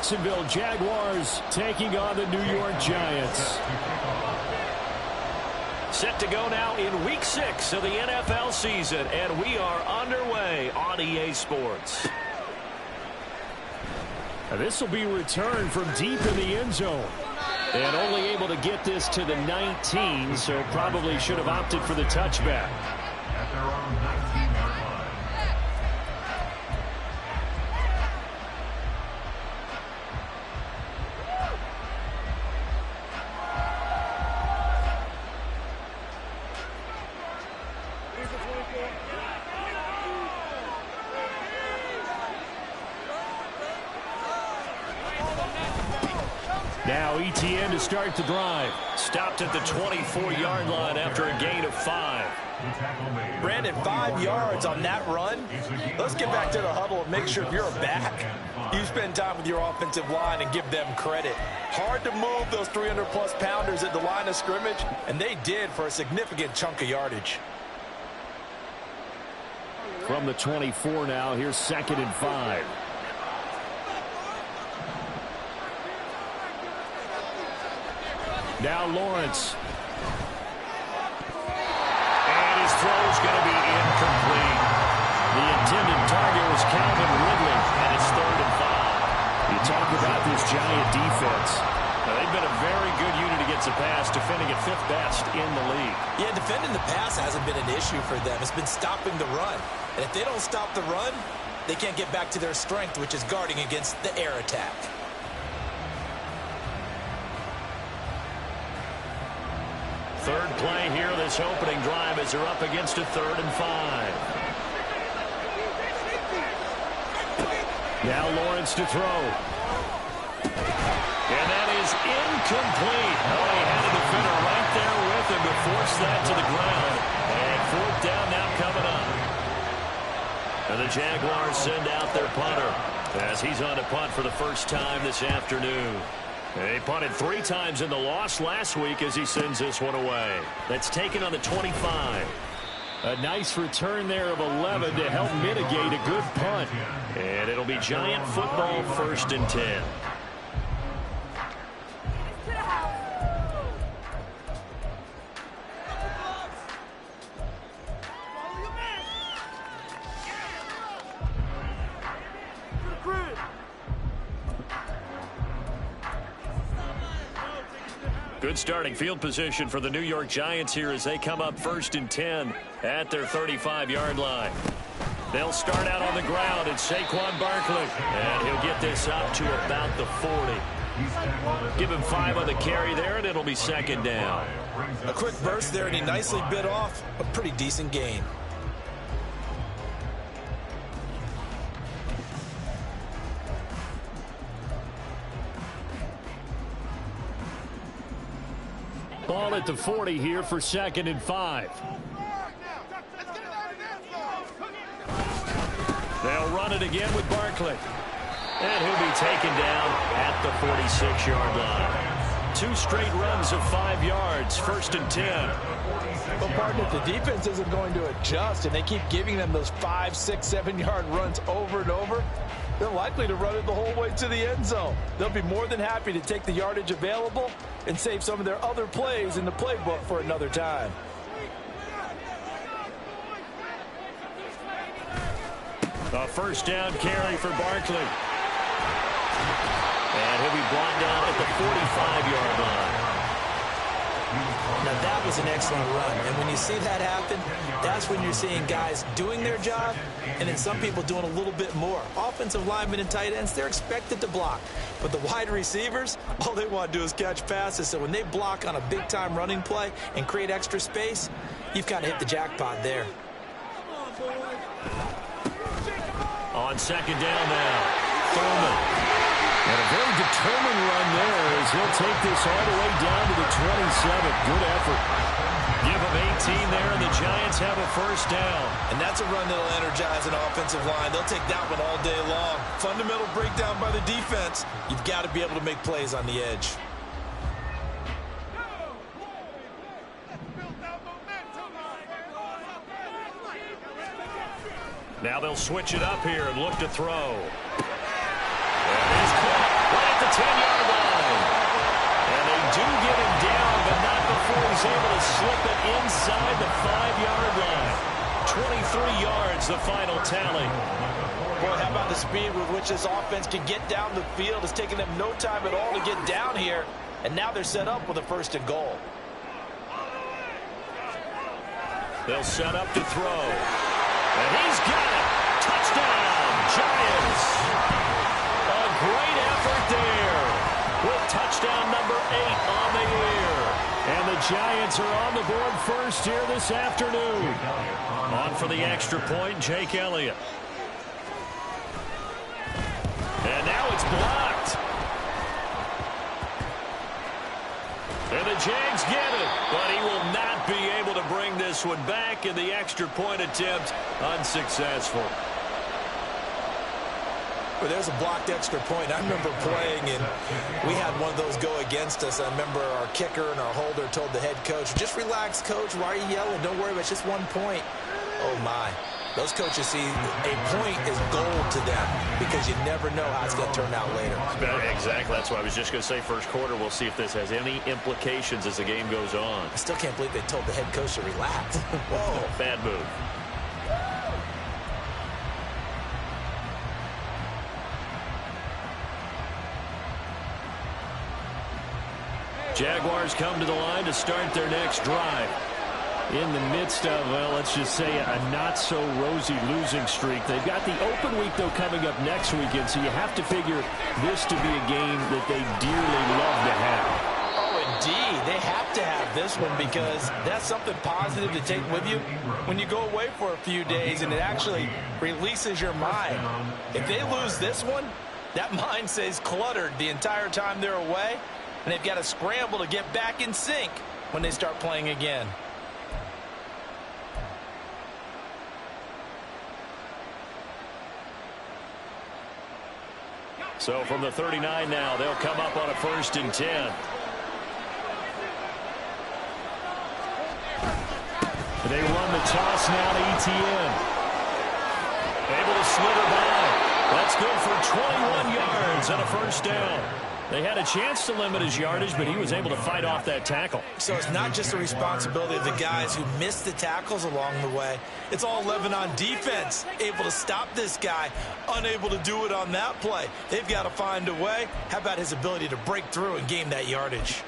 Jacksonville Jaguars taking on the New York Giants. Set to go now in Week 6 of the NFL season, and we are underway on EA Sports. This will be returned from deep in the end zone. And only able to get this to the 19, so probably should have opted for the touchback. At their own 19-yard line. Now ETN to start the drive. Stopped at the 24-yard line after a gain of 5. Brandon, 5 yards on that run. Let's get back to the huddle and make sure if you're a back, you spend time with your offensive line and give them credit. Hard to move those 300-plus pounders at the line of scrimmage, and they did for a significant chunk of yardage. From the 24 now, here's 2nd and 5. Now Lawrence. And his throw is going to be incomplete. The intended target was Calvin Ridley, and it's 3rd and 5. You talk about this Giant defense. Now, they've been a very good unit against the pass, defending at 5th best in the league. Yeah, defending the pass hasn't been an issue for them. It's been stopping the run. And if they don't stop the run, they can't get back to their strength, which is guarding against the air attack. Third play here, this opening drive, as they're up against a 3rd and 5. Now Lawrence to throw. And that is incomplete. Oh, he had a defender right there with him to force that to the ground. And 4th down now coming up. And the Jaguars send out their punter as he's on to punt for the first time this afternoon. They punted 3 times in the loss last week as he sends this one away. That's taken on the 25. A nice return there of 11 to help mitigate a good punt. And it'll be Giant football, 1st and 10. Good starting field position for the New York Giants here as they come up 1st and 10 at their 35-yard line. They'll start out on the ground. It's Saquon Barkley, and he'll get this up to about the 40. Give him 5 on the carry there, and it'll be 2nd down. A quick burst there, and he nicely bit off a pretty decent gain. Ball at the 40 here for 2nd and 5. They'll run it again with Barkley. And he'll be taken down at the 46-yard line. 2 straight runs of 5 yards, 1st and 10. But, partner, if the defense isn't going to adjust and they keep giving them those 5, 6, 7-yard runs over and over, they're likely to run it the whole way to the end zone. They'll be more than happy to take the yardage available and save some of their other plays in the playbook for another time. A 1st down carry for Barkley. And he'll be brought down at the 45-yard line. Now, that was an excellent run. And when you see that happen, that's when you're seeing guys doing their job and then some people doing a little bit more. Offensive linemen and tight ends, they're expected to block. But the wide receivers, all they want to do is catch passes. So when they block on a big-time running play and create extra space, you've kind of hit the jackpot there. On 2nd down now, Thurman. And a very determined run there as he'll take this all the way down to the 27. Good effort. Give them 18 there, and the Giants have a 1st down. And that's a run that'll energize an offensive line. They'll take that one all day long. Fundamental breakdown by the defense. You've got to be able to make plays on the edge. Now they'll switch it up here and look to throw. And he's caught speed with which this offense can get down the field. It's taken them no time at all to get down here, and now they're set up with a 1st and goal. They'll set up to throw. And he's got it. Touchdown, Giants. A great effort there with touchdown number 8 on the year. And the Giants are on the board first here this afternoon. On for the extra point, Jake Elliott. And now it's blocked. And the Jags get it, but he will not be able to bring this one back, and the extra point attempt unsuccessful. Well, there's a blocked extra point. I remember playing, and we had one of those go against us. I remember our kicker and our holder told the head coach, just relax, coach. Why are you yelling? Don't worry about it. It's just 1 point. Oh, my. Those coaches see a point is gold to them because you never know how it's going to turn out later. Exactly. That's why I was just going to say first quarter. We'll see if this has any implications as the game goes on. I still can't believe they told the head coach to relax. Whoa. Bad move. Jaguars come to the line to start their next drive. In the midst of, well, let's just say a not-so-rosy losing streak. They've got the open week, though, coming up next weekend, so you have to figure this to be a game that they dearly love to have. Oh, indeed. They have to have this one because that's something positive to take with you when you go away for a few days, and it actually releases your mind. If they lose this one, that mind stays cluttered the entire time they're away, and they've got to scramble to get back in sync when they start playing again. So from the 39 now, they'll come up on a 1st and 10. They run the toss now to Etienne. Able to slither by. That's good for 21 yards and a 1st down. They had a chance to limit his yardage, but he was able to fight off that tackle. So it's not just the responsibility of the guys who missed the tackles along the way. It's all 11 on defense, able to stop this guy, unable to do it on that play. They've got to find a way. How about his ability to break through and gain that yardage?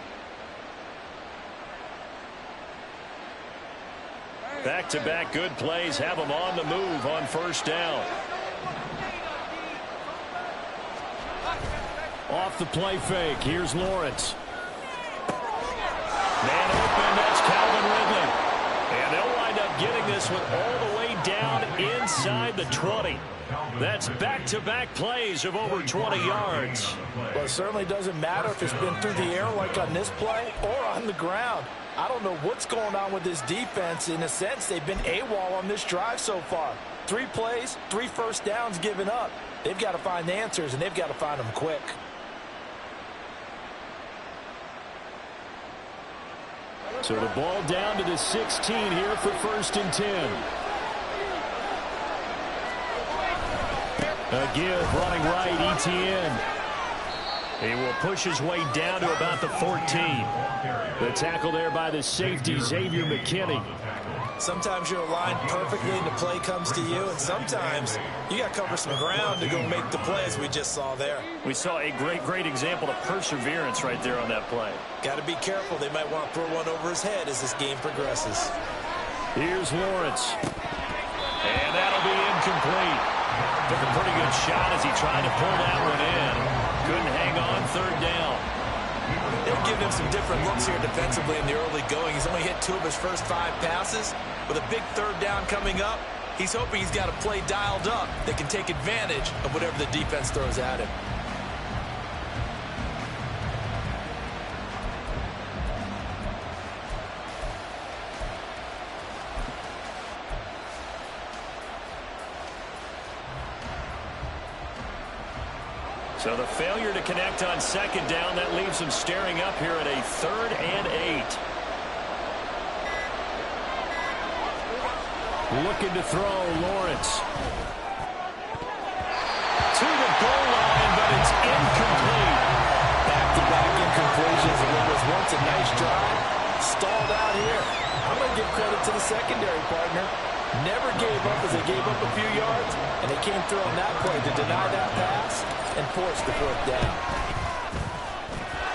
Back-to-back good plays have him on the move on 1st down. Off the play fake. Here's Lawrence. Man open. That's Calvin Ridley. And they'll wind up getting this one all the way down inside the 20. That's back-to-back plays of over 20 yards. Well, it certainly doesn't matter if it's been through the air like on this play or on the ground. I don't know what's going on with this defense. In a sense, they've been AWOL on this drive so far. 3 plays, 3 1st downs given up. They've got to find the answers, and they've got to find them quick. So the ball down to the 16 here for 1st and 10. A give running right, Etienne. He will push his way down to about the 14. The tackle there by the safety, Xavier McKinney. Sometimes you're aligned perfectly and the play comes to you, and sometimes you got to cover some ground to go make the play, as we just saw there. We saw a great example of perseverance right there on that play. Got to be careful. They might want to throw one over his head as this game progresses. Here's Lawrence. And that'll be incomplete. Took a pretty good shot as he tried to pull that one in. Couldn't hang on 3rd down. They've given him some different looks here defensively in the early going. He's only hit 2 of his first 5 passes. With a big 3rd down coming up, he's hoping he's got a play dialed up that can take advantage of whatever the defense throws at him. So the failure to connect on 2nd down, that leaves him staring up here at a 3rd and 8. Looking to throw, Lawrence. To the goal line, but it's incomplete. Back-to-back incompletions of what was once a nice drive. Stalled out here. I'm going to give credit to the secondary partner. never gave up as they gave up a few yards, and they came through on that play to deny that pass and force the fourth down.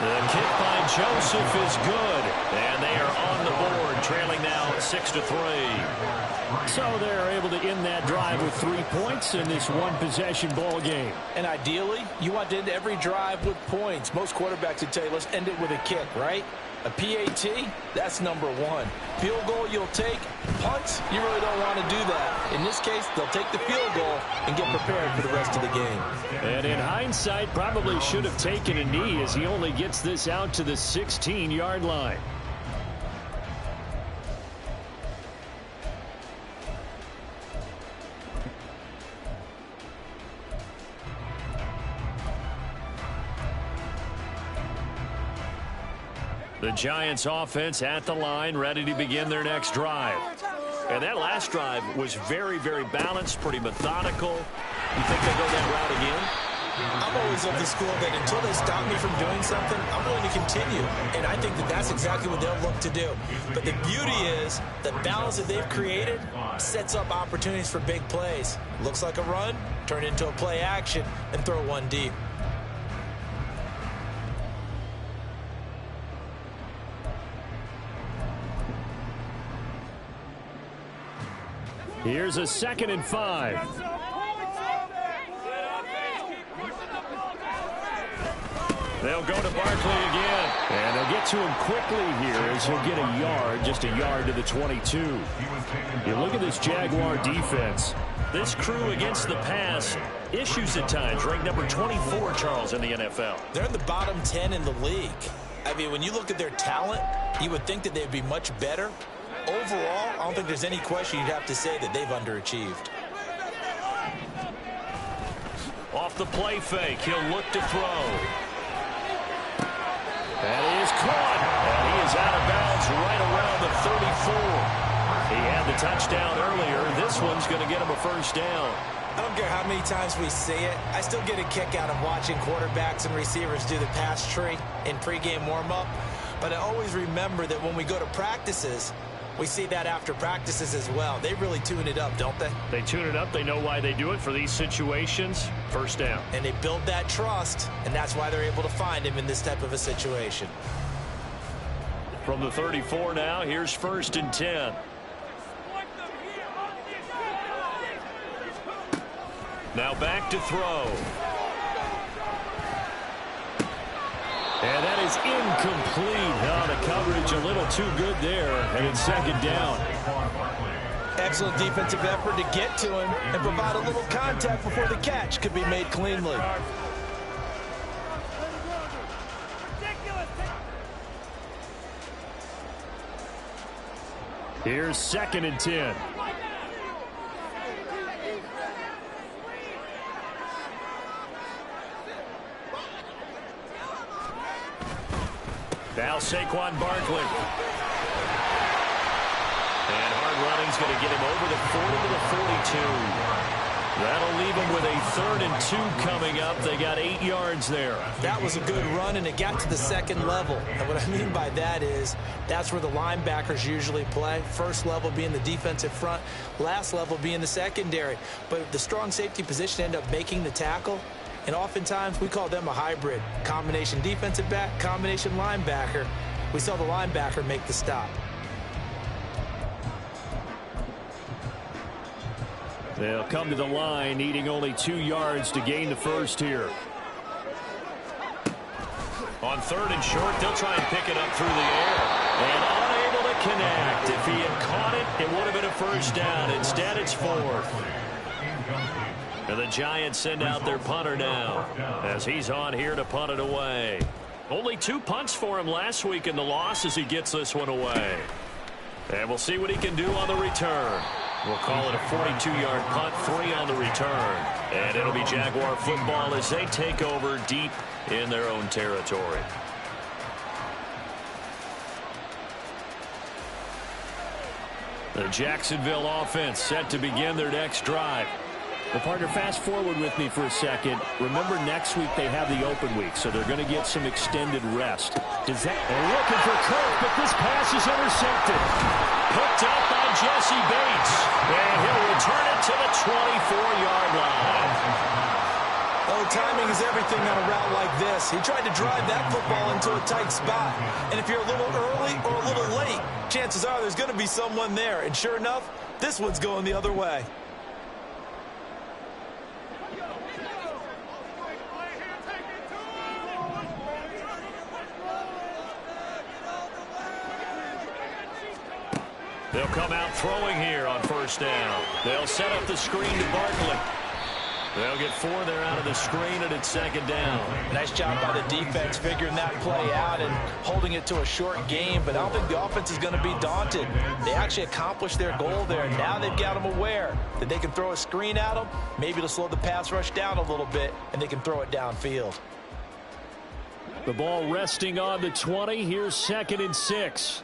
The kick by Joseph is good, and they are on the board, trailing now 6-3. So they're able to end that drive with 3 points in this one-possession ball game. And ideally, you want to end every drive with points. Most quarterbacks would tell you, let's end it with a kick, right? A PAT, that's number one. Field goal you'll take. Punts, you really don't want to do that. In this case, they'll take the field goal and get prepared for the rest of the game. And in hindsight, probably should have taken a knee as he only gets this out to the 16-yard line. The Giants offense at the line, ready to begin their next drive. And that last drive was very, very balanced, pretty methodical. You think they'll go that route again? I'm always of the school that until they stop me from doing something, I'm willing to continue. And I think that that's exactly what they'll look to do. But the beauty is the balance that they've created sets up opportunities for big plays. Looks like a run, turn into a play action, and throw one deep. Here's a 2nd and 5. They'll go to Barkley again. And they'll get to him quickly here as he'll get a yard, just a yard to the 22. You look at this Jaguar defense. This crew against the pass, issues at times, ranked number 24, Charles, in the NFL. They're in the bottom 10 in the league. I mean, when you look at their talent, you would think that they'd be much better. Overall, I don't think there's any question you'd have to say that they've underachieved. Off the play fake, he'll look to throw. That is caught. And he is out of bounds right around the 34. He had the touchdown earlier. This one's going to get him a first down. I don't care how many times we see it. I still get a kick out of watching quarterbacks and receivers do the pass tree in pregame warm-up. But I always remember that when we go to practices, we see that after practices as well. They really tune it up, don't they? They tune it up. They know why they do it for these situations. First down. And they build that trust, and that's why they're able to find him in this type of a situation. From the 34 now, here's 1st and 10. Now back to throw. And that is incomplete. Oh, the coverage a little too good there. And it's 2nd down. Excellent defensive effort to get to him and provide a little contact before the catch could be made cleanly. Here's 2nd and 10. Now Saquon Barkley. And hard running's going to get him over the 40 to the 42. That'll leave him with a 3rd and 2 coming up. They got 8 yards there. That was a good run, and it got to the 2nd level. And what I mean by that is that's where the linebackers usually play. First level being the defensive front, last level being the secondary. But the strong safety position ended up making the tackle. And oftentimes we call them a hybrid. Combination defensive back, combination linebacker. We saw the linebacker make the stop. They'll come to the line, needing only 2 yards to gain the first here. On 3rd and short, they'll try and pick it up through the air. And unable to connect. If he had caught it, it would have been a first down. Instead, it's 4th. And the Giants send out their punter now as he's on here to punt it away. Only 2 punts for him last week in the loss as he gets this one away. And we'll see what he can do on the return. We'll call it a 42-yard punt, 3 on the return. And it'll be Jaguar football as they take over deep in their own territory. The Jacksonville offense set to begin their next drive. Well, partner, fast forward with me for a second. Remember, next week they have the open week, so they're going to get some extended rest. They're looking for Kirk, but this pass is intercepted. picked up by Jesse Bates. And he'll return it to the 24-yard line. Oh, timing is everything on a route like this. He tried to drive that football into a tight spot. And if you're a little early or a little late, chances are there's going to be someone there. And sure enough, this one's going the other way. They'll come out throwing here on first down. They'll set up the screen to Barkley. They'll get 4 there out of the screen, and it's second down. Nice job by the defense figuring that play out and holding it to a short game, but I don't think the offense is going to be daunted. They actually accomplished their goal there, and now they've got them aware that they can throw a screen at them, maybe to slow the pass rush down a little bit, and they can throw it downfield. The ball resting on the 20. Here's 2nd and 6.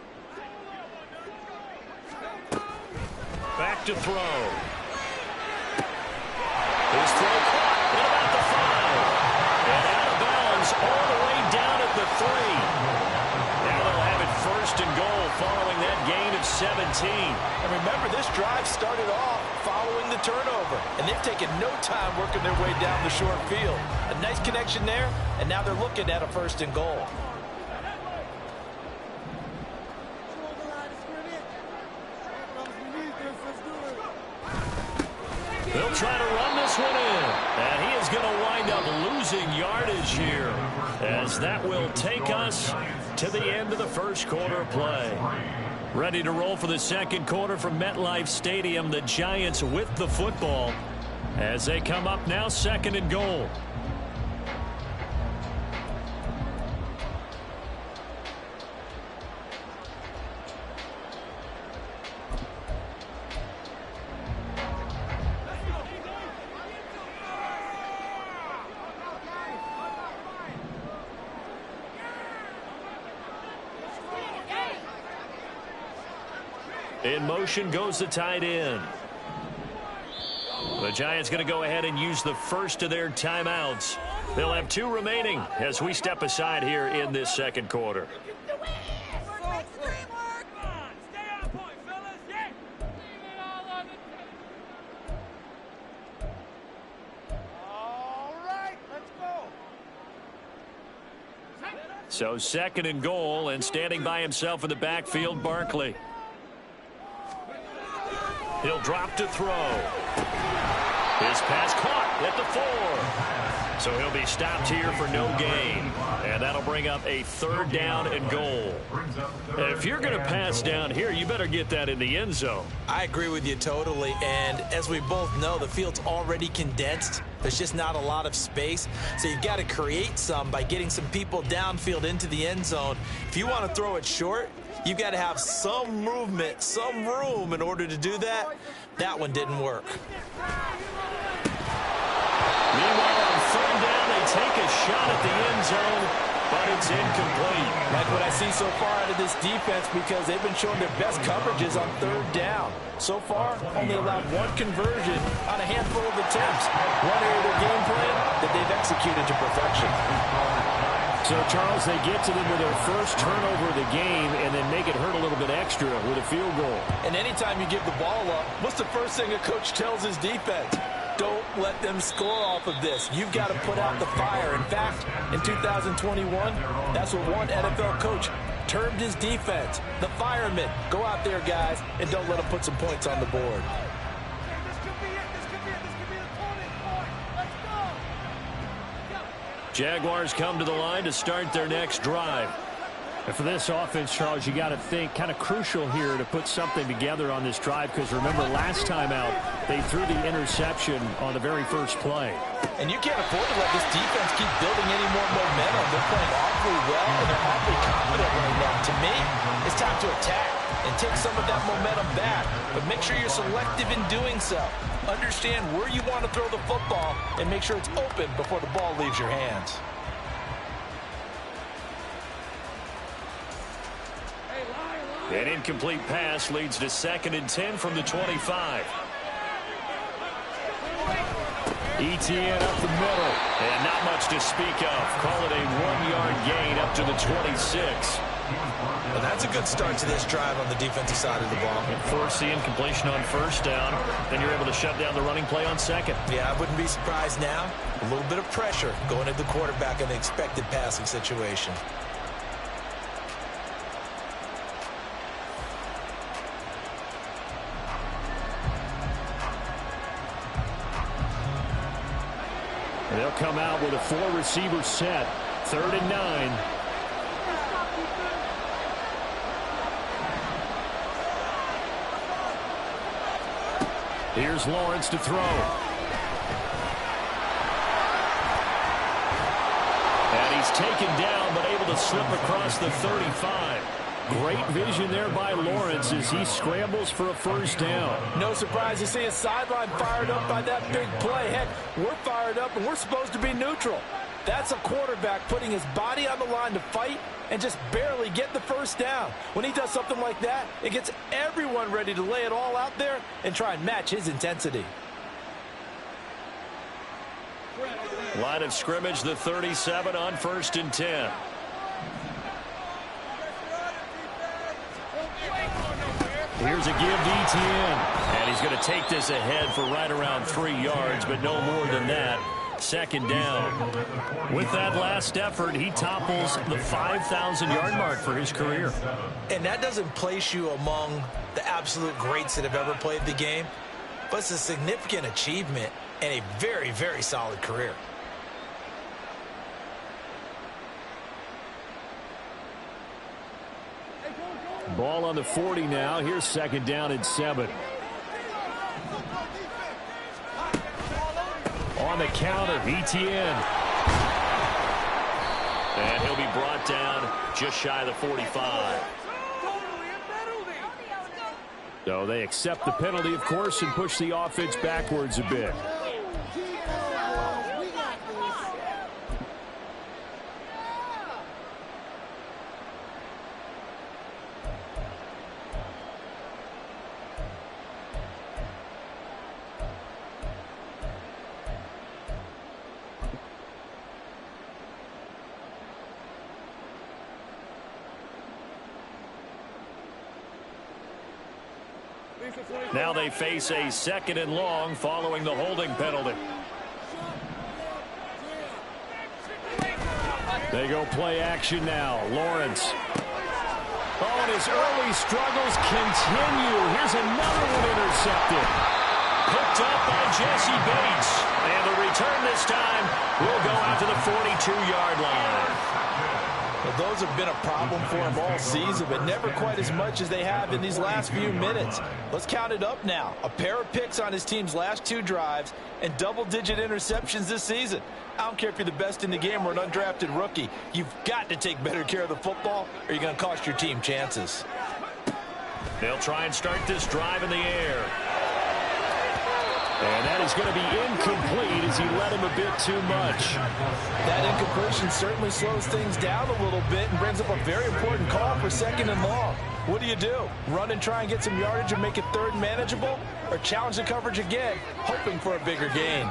Back to throw. His throw caught at about the 5. And out of bounds all the way down at the 3. Now they'll have it 1st and goal following that gain of 17. And remember, this drive started off following the turnover. And they've taken no time working their way down the short field. A nice connection there, and now they're looking at a 1st and goal. They'll try to run this one in. And he is going to wind up losing yardage here, as that will take us to the end of the first quarter of play. Ready to roll for the second quarter from MetLife Stadium. The Giants with the football as they come up now 2nd and goal. In motion goes the tight end. The Giants going to go ahead and use the first of their timeouts. They'll have 2 remaining as we step aside here in this second quarter. So 2nd and goal, and standing by himself in the backfield, Barkley. He'll drop to throw. His pass caught at the 4. So he'll be stopped here for no gain. And that'll bring up a 3rd down and goal. If you're going to pass down here, you better get that in the end zone. I agree with you totally. And as we both know, the field's already condensed. There's just not a lot of space. So you've got to create some by getting some people downfield into the end zone. If you want to throw it short, you've got to have some movement, some room in order to do that. That one didn't work. Meanwhile, on 3rd down, they take a shot at the end zone, but it's incomplete. Like what I see so far out of this defense, because they've been showing their best coverages on 3rd down. So far, only allowed 1 conversion on a handful of attempts. One area of their game plan that they've executed to perfection. So, Charles, they get to them with their first turnover of the game and then make it hurt a little bit extra with a field goal. And anytime you give the ball up, what's the first thing a coach tells his defense? Don't let them score off of this. You've got to put out the fire. In fact, in 2021, that's what one NFL coach termed his defense. The firemen. Go out there, guys, and don't let them put some points on the board. Jaguars come to the line to start their next drive. And for this offense, Charles, you got to think kind of crucial here to put something together on this drive, because remember last time out they threw the interception on the very first play. And you can't afford to let this defense keep building any more momentum. They're playing awfully well, and they're awfully confident right now. To me, it's time to attack and take some of that momentum back. But make sure you're selective in doing so. Understand where you want to throw the football and make sure it's open before the ball leaves your hands. An incomplete pass leads to 2nd and 10 from the 25. ETN up the middle. And not much to speak of. Call it a 1-yard gain up to the 26. Well, that's a good start to this drive on the defensive side of the ball. Force the incompletion on first down. Then you're able to shut down the running play on second. Yeah, I wouldn't be surprised now. A little bit of pressure going at the quarterback in the expected passing situation. They'll come out with a 4-receiver set. 3rd and 9. Here's Lawrence to throw. And he's taken down, but able to slip across the 35. Great vision there by Lawrence as he scrambles for a first down. No surprise to see a sideline fired up by that big play. Heck, we're fired up, and we're supposed to be neutral. That's a quarterback putting his body on the line to fight and just barely get the first down. When he does something like that, it gets everyone ready to lay it all out there and try and match his intensity. Line of scrimmage, the 37 on 1st and 10. Here's a give to Etienne. And he's going to take this ahead for right around 3 yards, but no more than that. 2nd down. With that last effort, he topples the 5,000-yard mark for his career. And that doesn't place you among the absolute greats that have ever played the game, but it's a significant achievement and a very, very solid career. Ball on the 40 now. Here's 2nd down and 7. On the counter, Etienne. And he'll be brought down just shy of the 45. So they accept the penalty, of course, and push the offense backwards a bit. Now they face a 2nd and long following the holding penalty. They go play action now. Lawrence. Oh, and his early struggles continue. Here's another one intercepted. Picked up by Jesse Bates. And the return this time will go out to the 42-yard line. Well, those have been a problem for him all season, but never quite as much as they have in these last few minutes. Let's count it up now. A pair of picks on his team's last 2 drives and double-digit interceptions this season. I don't care if you're the best in the game or an undrafted rookie. You've got to take better care of the football or you're going to cost your team chances. They'll try and start this drive in the air. And that is going to be incomplete as he led him a bit too much. That incompletion certainly slows things down a little bit and brings up a very important call for 2nd and long. What do? Run and try and get some yardage and make it 3rd and manageable? Or challenge the coverage again, hoping for a bigger gain?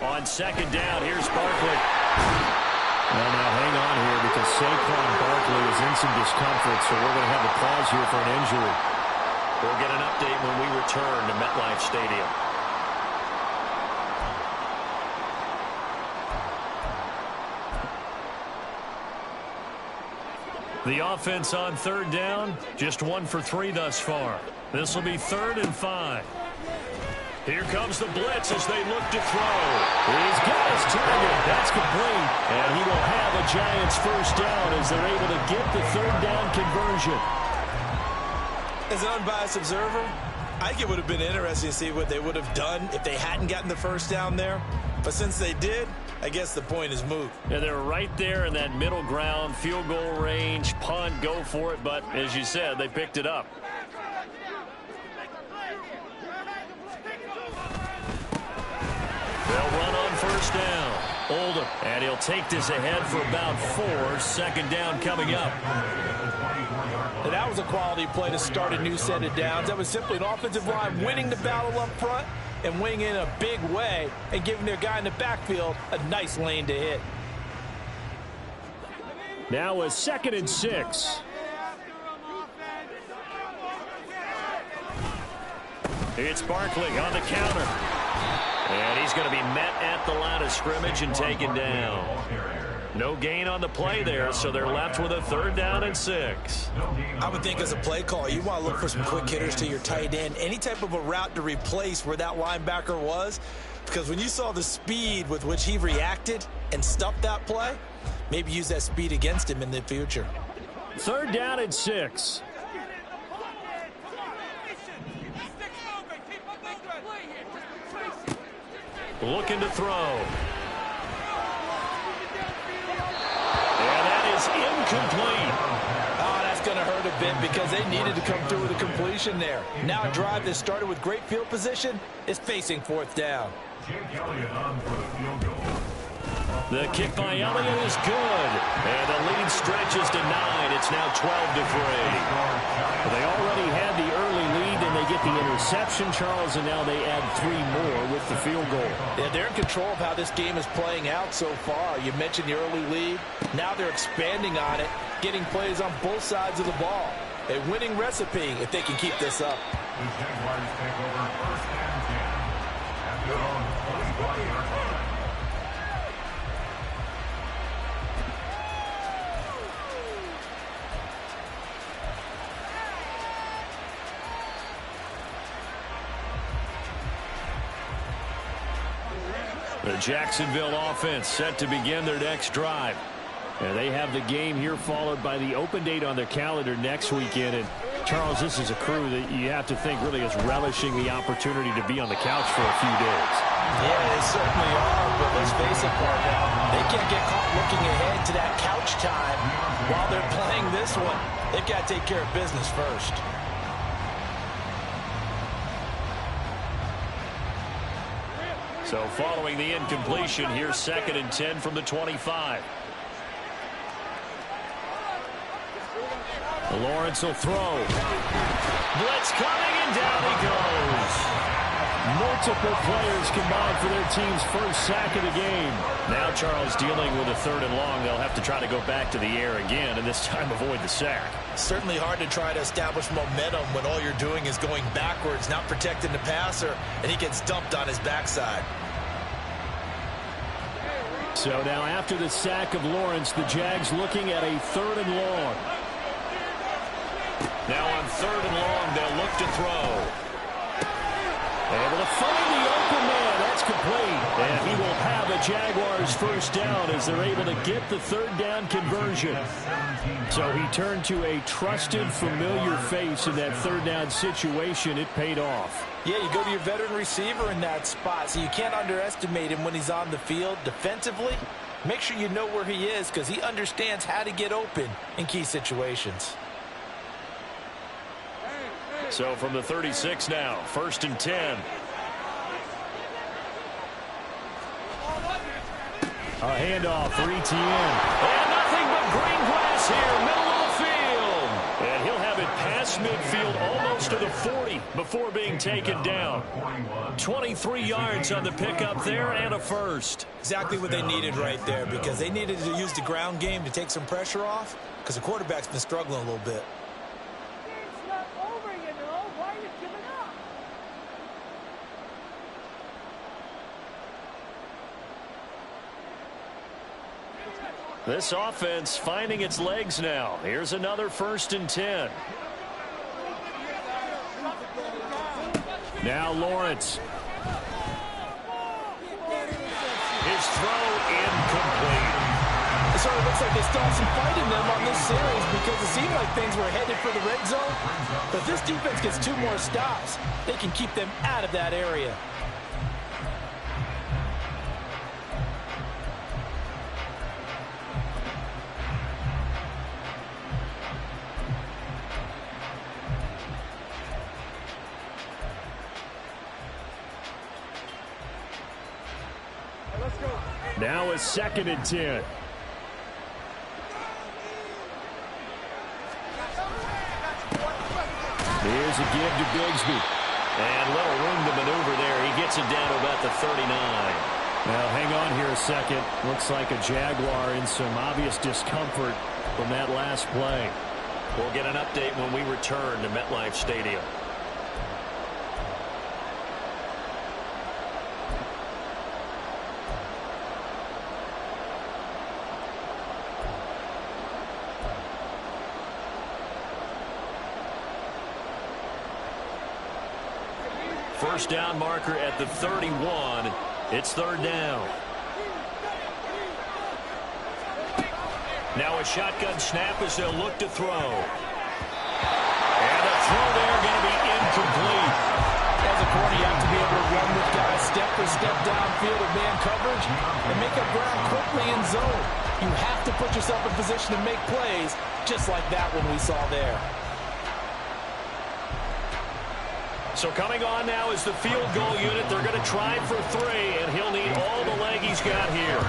On 2nd down, here's Barkley. Well, now hang on here because Saquon Barkley is in some discomfort, so we're going to have a pause here for an injury. We'll get an update when we return to MetLife Stadium. The offense on 3rd down, just 1 for 3 thus far. This will be 3rd and 5. Here comes the blitz as they look to throw. He's got his target. That's complete. And he will have a Giants first down as they're able to get the 3rd down conversion. As an unbiased observer, I think it would have been interesting to see what they would have done if they hadn't gotten the first down there. But since they did, I guess the point is moot. Yeah, they're right there in that middle ground, field goal range, punt, go for it. But as you said, they picked it up. They'll run on first down. Oldham, and he'll take this ahead for about 4. 2nd down coming up. And that was a quality play to start a new set of downs. That was simply an offensive line winning the battle up front and winning in a big way and giving their guy in the backfield a nice lane to hit. Now a 2nd and 6. It's Barkley on the counter. And he's going to be met at the line of scrimmage and taken down. No gain on the play there, so they're left with a 3rd down and 6. I would think as a play call, you want to look for some quick hitters to your tight end. Any type of a route to replace where that linebacker was. Because when you saw the speed with which he reacted and stuffed that play, maybe use that speed against him in the future. 3rd down and 6. Looking to throw. And that is incomplete. Oh, that's going to hurt a bit because they needed to come through with a completion there. Now a drive that started with great field position is facing 4th down. The kick by Elliott is good. And the lead stretches to 9. It's now 12-3. They already had the early lead, and they get the interception, Charles, and now they add 3 more with the field goal. Yeah, they're in control of how this game is playing out so far. You mentioned the early lead. Now they're expanding on it, getting plays on both sides of the ball. A winning recipe if they can keep this up. The Jaguars take over 1st and 10 at their own 25-yard line. The Jacksonville offense set to begin their next drive. And they have the game here followed by the open date on their calendar next weekend. And Charles, this is a crew that you have to think really is relishing the opportunity to be on the couch for a few days. Yeah, they certainly are, but let's face it, Parker, they can't get caught looking ahead to that couch time while they're playing this one. They've got to take care of business first. So following the incompletion, here's 2nd and 10 from the 25. Lawrence will throw. Blitz coming, and down he goes. Multiple players combined for their team's first sack of the game. Now Charles dealing with a 3rd and long. They'll have to try to go back to the air again, and this time avoid the sack. Certainly hard to try to establish momentum when all you're doing is going backwards, not protecting the passer, and he gets dumped on his backside. So now after the sack of Lawrence, the Jags looking at a 3rd and long. Now on 3rd and long, they'll look to throw. Able to find the open man. That's complete. And he will have a Jaguars first down as they're able to get the 3rd down conversion. So he turned to a trusted, familiar face in that 3rd down situation. It paid off. Yeah, you go to your veteran receiver in that spot, so you can't underestimate him when he's on the field defensively. Make sure you know where he is because he understands how to get open in key situations. So from the 36 now, 1st and 10. A handoff for ETN. And nothing but green grass here, middle of the field. And he'll have it past midfield almost to the 40 before being taken down. 23 yards on the pickup there and a first. Exactly what they needed right there because they needed to use the ground game to take some pressure off because the quarterback's been struggling a little bit. This offense finding its legs now. Here's another 1st and 10. Now Lawrence. His throw incomplete. It sort of looks like they still have some fight in them on this series because it seemed like things were headed for the red zone. But if this defense gets 2 more stops, they can keep them out of that area. Now a 2nd and 10. Here's a give to Bigsby. And little room to maneuver there. He gets it down to about the 39. Now, hang on here a second. Looks like a Jaguar in some obvious discomfort from that last play. We'll get an update when we return to MetLife Stadium. First down marker at the 31. It's third down. Now a shotgun snap as they'll look to throw. And a throw there going to be incomplete. As a corner, you have to be able to run with guys step for step downfield of man coverage and make up ground quickly in zone. You have to put yourself in position to make plays, just like that one we saw there. So coming on now is the field goal unit. They're going to try for 3, and he'll need all the leg he's got here.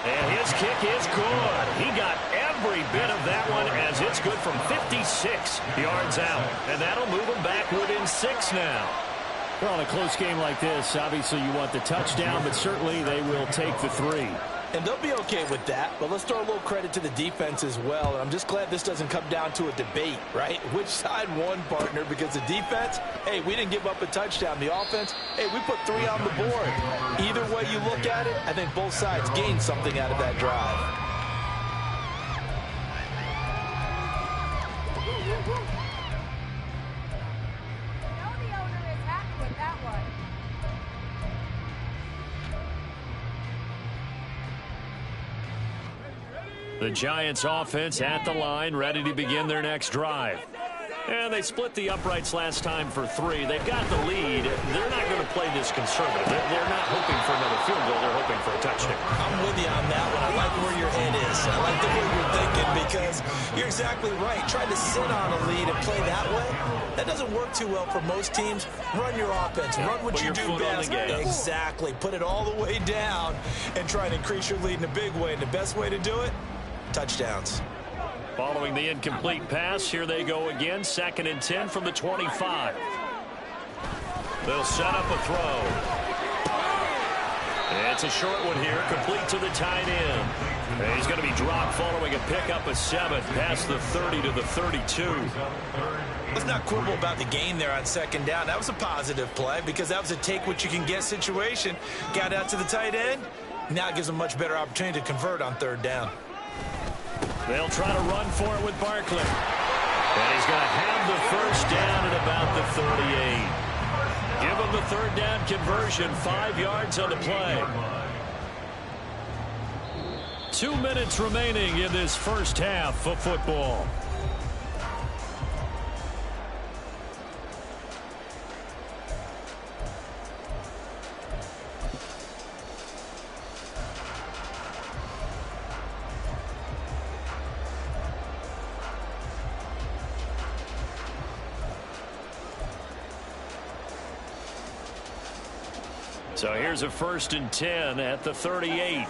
And his kick is good. He got every bit of that one as it's good from 56 yards out. And that'll move him back within 6 now. Well, in a close game like this, obviously you want the touchdown, but certainly they will take the 3. And they'll be okay with that, but let's throw a little credit to the defense as well. And I'm just glad this doesn't come down to a debate, right? Which side won, partner? Because the defense, hey, we didn't give up a touchdown. The offense, hey, we put 3 on the board. Either way you look at it, I think both sides gained something out of that drive. The Giants offense at the line, ready to begin their next drive. And they split the uprights last time for 3. They've got the lead. They're not going to play this conservative. They're not hoping for another field goal. They're hoping for a touchdown. I'm with you on that one. I like where your head is. I like the way you're thinking because you're exactly right. Trying to sit on a lead and play that way, that doesn't work too well for most teams. Run your offense. Run what you do best. Exactly. Put it all the way down and try and increase your lead in a big way. And the best way to do it, touchdowns. Following the incomplete pass, here they go again. 2nd and 10 from the 25. They'll set up a throw. It's a short one here, complete to the tight end. And he's going to be dropped following a pickup of 7 past the 30 to the 32. Let's not quibble about the gain there on 2nd down. That was a positive play because that was a take-what-you-can-get situation. Got out to the tight end. Now it gives them a much better opportunity to convert on 3rd down. They'll try to run for it with Barkley. And he's going to have the first down at about the 38. Give him the 3rd down conversion, 5 yards on the play. 2 minutes remaining in this first half of football. So here's a 1st and 10 at the 38.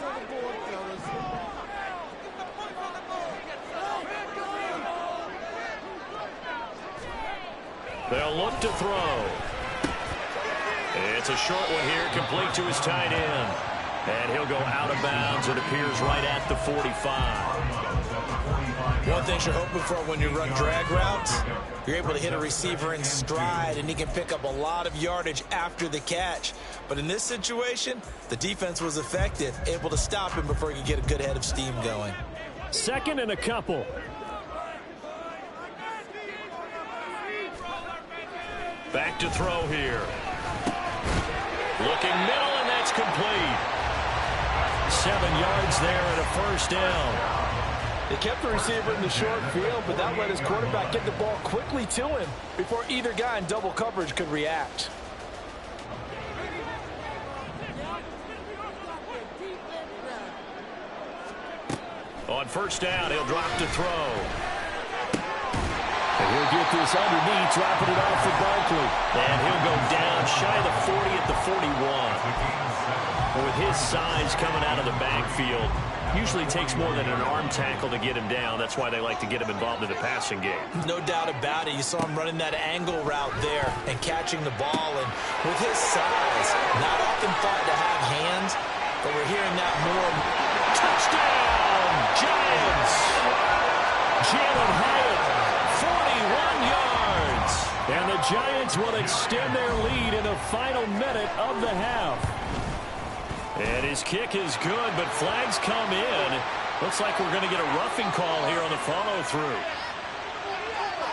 They'll look to throw. It's a short one here, complete to his tight end. And he'll go out of bounds. It appears right at the 45. One thing you're hoping for when you run drag routes, you're able to hit a receiver in stride, and he can pick up a lot of yardage after the catch. But in this situation, the defense was effective, able to stop him before he could get a good head of steam going. 2nd and a couple. Back to throw here. Looking middle, and that's complete. 7 yards there and a 1st down. They kept the receiver in the short field, but that let his quarterback get the ball quickly to him before either guy in double coverage could react. On 1st down, he'll drop to throw. And he'll get this underneath, dropping it off for Barkley. And he'll go down shy of the 40 at the 41. Well, with his size coming out of the backfield, usually takes more than an arm tackle to get him down. That's why they like to get him involved in the passing game. No doubt about it. You saw him running that angle route there and catching the ball. And with his size, not often thought to have hands, but we're hearing that more. Touchdown, Giants! Jalen Hyatt, 41 yards. And the Giants will extend their lead in the final minute of the half. And his kick is good, but flags come in. Looks like we're going to get a roughing call here on the follow-through.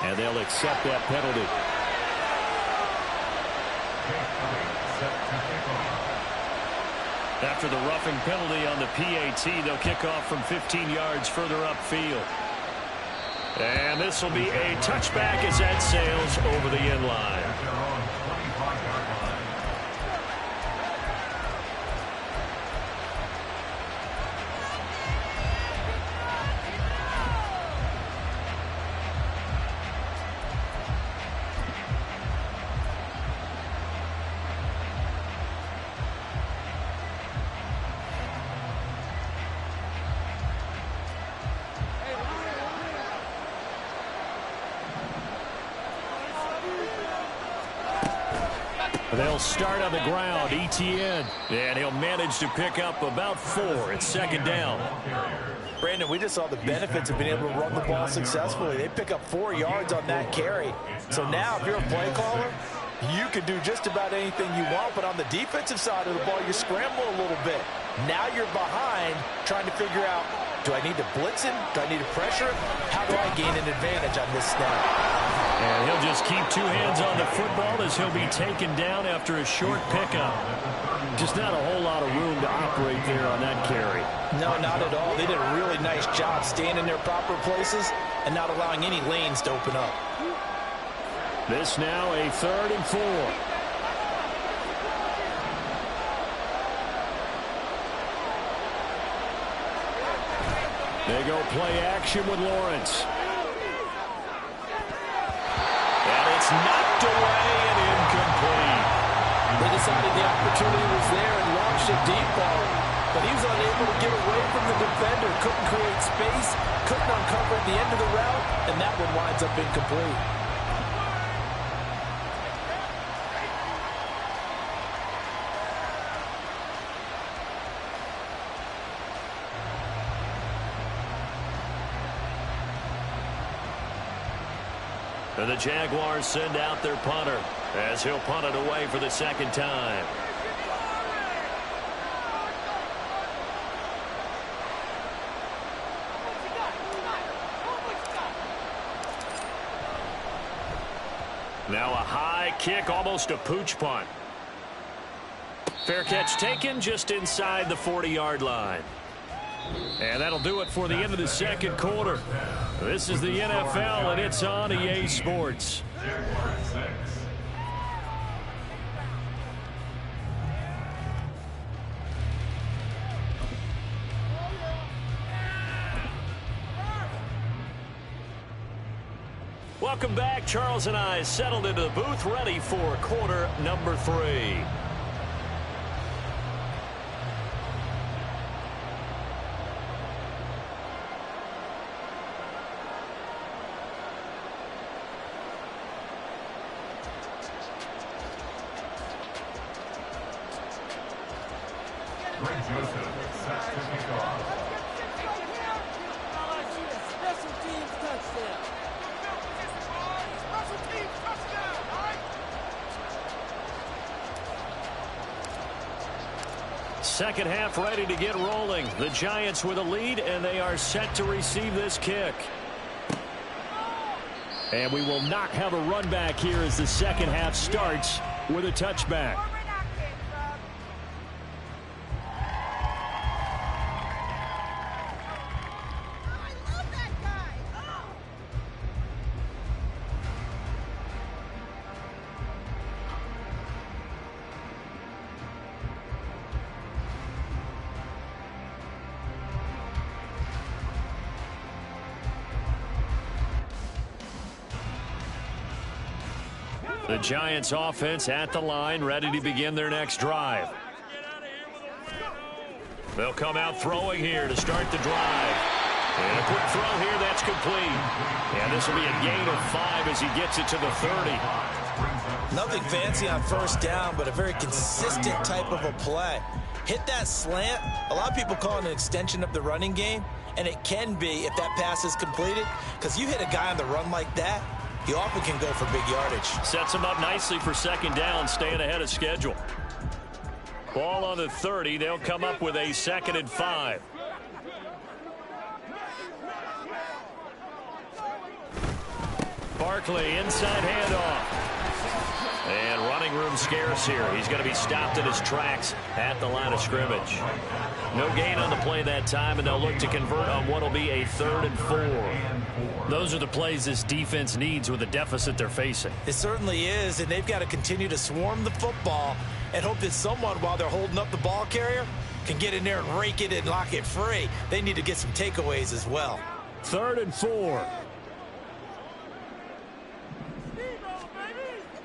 And they'll accept that penalty. After the roughing penalty on the PAT, they'll kick off from 15 yards further upfield. And this will be a touchback as that sails over the end line. They'll start on the ground, ETN, and he'll manage to pick up about 4. It's second down. Brandon, we just saw the benefits of being able to run the ball successfully. They pick up 4 yards on that carry. So now, if you're a play caller, you can do just about anything you want, but on the defensive side of the ball, you scramble a little bit. Now you're behind trying to figure out, do I need to blitz him? Do I need to pressure him? How do I gain an advantage on this snap? And he'll just keep 2 hands on the football as he'll be taken down after a short pickup. Just not a whole lot of room to operate there on that carry. No, not at all. They did a really nice job staying in their proper places and not allowing any lanes to open up. This now a 3rd and 4. They go play action with Lawrence. And it's knocked away and incomplete. They decided the opportunity was there and launched a deep ball, but he was unable to get away from the defender, couldn't create space, couldn't uncover at the end of the route, and that one winds up incomplete. And the Jaguars send out their punter as he'll punt it away for the second time. Now a high kick, almost a pooch punt. Fair catch taken just inside the 40-yard line. And that'll do it for the end of the second quarter. This is the NFL, and it's on EA Sports. Welcome back. Charles and I settled into the booth, ready for quarter number 3. Second half ready to get rolling. The Giants with a lead, and they are set to receive this kick. And we will not have a run back here as the second half starts with a touchback. The Giants offense at the line, ready to begin their next drive. They'll come out throwing here to start the drive. And a quick throw here, that's complete. And this will be a gain of 5 as he gets it to the 30. Nothing fancy on first down, but a very consistent type of a play. Hit that slant. A lot of people call it an extension of the running game, and it can be if that pass is completed, because you hit a guy on the run like that, he often can go for big yardage. Sets him up nicely for second down, staying ahead of schedule. Ball on the 30. They'll come up with a 2nd and 5. Barkley, inside handoff. And running room scarce here. He's going to be stopped in his tracks at the line of scrimmage. No gain on the play that time, and they'll look to convert on what will be a 3rd and 4. Those are the plays this defense needs with the deficit they're facing. It certainly is, and they've got to continue to swarm the football and hope that someone, while they're holding up the ball carrier, can get in there and rake it and lock it free. They need to get some takeaways as well. 3rd and 4.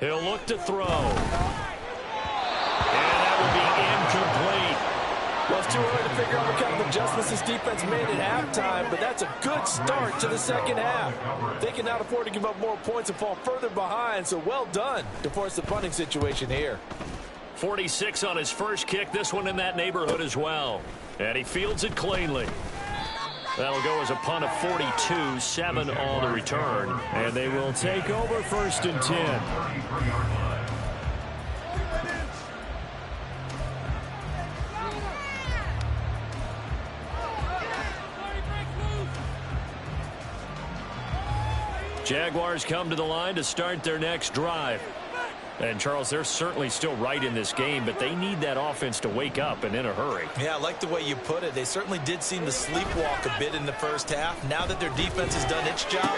He'll look to throw. And that will be incomplete. Well, it's too early to figure out what kind of adjustments this defense made at halftime, but that's a good start to the second half. They can now afford to give up more points and fall further behind, so well done to force the punting situation here. 46 on his first kick, this one in that neighborhood as well. And he fields it cleanly. That'll go as a punt of 42, 7 on the return. And they will take over 1st and 10. Jaguars come to the line to start their next drive. And, Charles, they're certainly still right in this game, but they need that offense to wake up and in a hurry. Yeah, I like the way you put it. They certainly did seem to sleepwalk a bit in the first half. Now that their defense has done its job,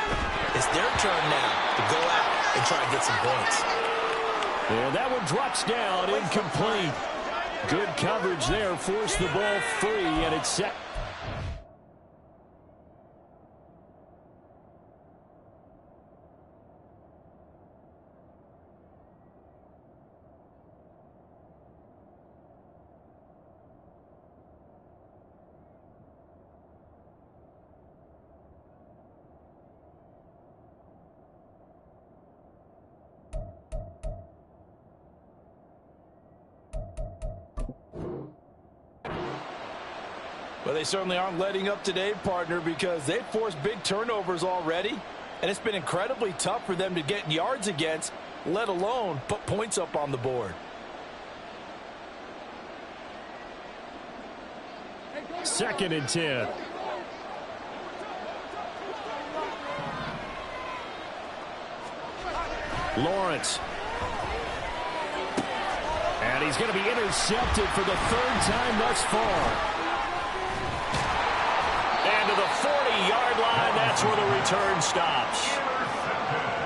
it's their turn now to go out and try and get some points. And that one drops down, incomplete. Good coverage there, forced the ball free, and it's set. Well, they certainly aren't letting up today, partner, because they've forced big turnovers already, and it's been incredibly tough for them to get yards against, let alone put points up on the board. 2nd and 10. Lawrence. And he's going to be intercepted for the 3rd time thus far. And to the 40-yard line, that's where the return stops.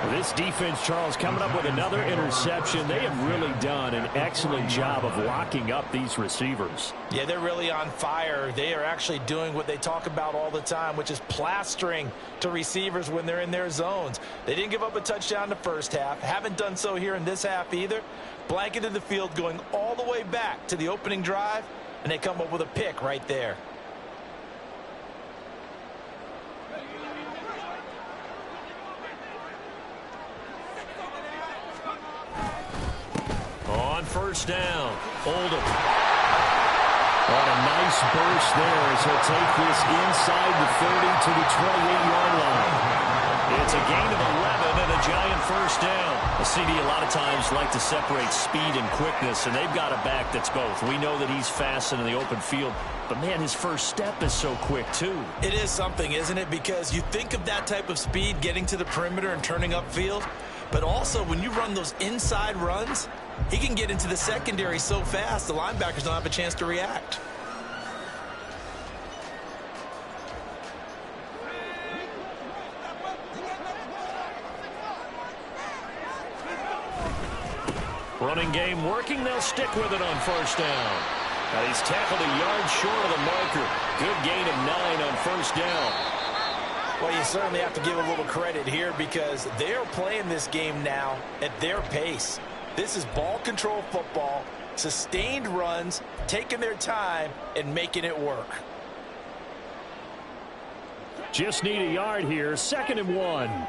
This defense, Charles, coming up with another interception. They have really done an excellent job of locking up these receivers. Yeah, they're really on fire. They are actually doing what they talk about all the time, which is plastering to receivers when they're in their zones. They didn't give up a touchdown in the first half. Haven't done so here in this half either. Blanketed the field going all the way back to the opening drive, and they come up with a pick right there. On first down, Oldham. What a nice burst there as he'll take this inside the 30 to the 28-yard line. It's a gain of 11 and a giant first down. A CD a lot of times like to separate speed and quickness, and they've got a back that's both. We know that he's fast in the open field, but, man, his first step is so quick, too. It is something, isn't it? Because you think of that type of speed getting to the perimeter and turning upfield, but also when you run those inside runs, he can get into the secondary so fast the linebackers don't have a chance to react. Running game working. They'll stick with it on first down. Now he's tackled a yard short of the marker. Good gain of 9 on first down. Well, you certainly have to give a little credit here because they're playing this game now at their pace. This is ball control football, sustained runs, taking their time, and making it work. Just need a yard here. 2nd and 1.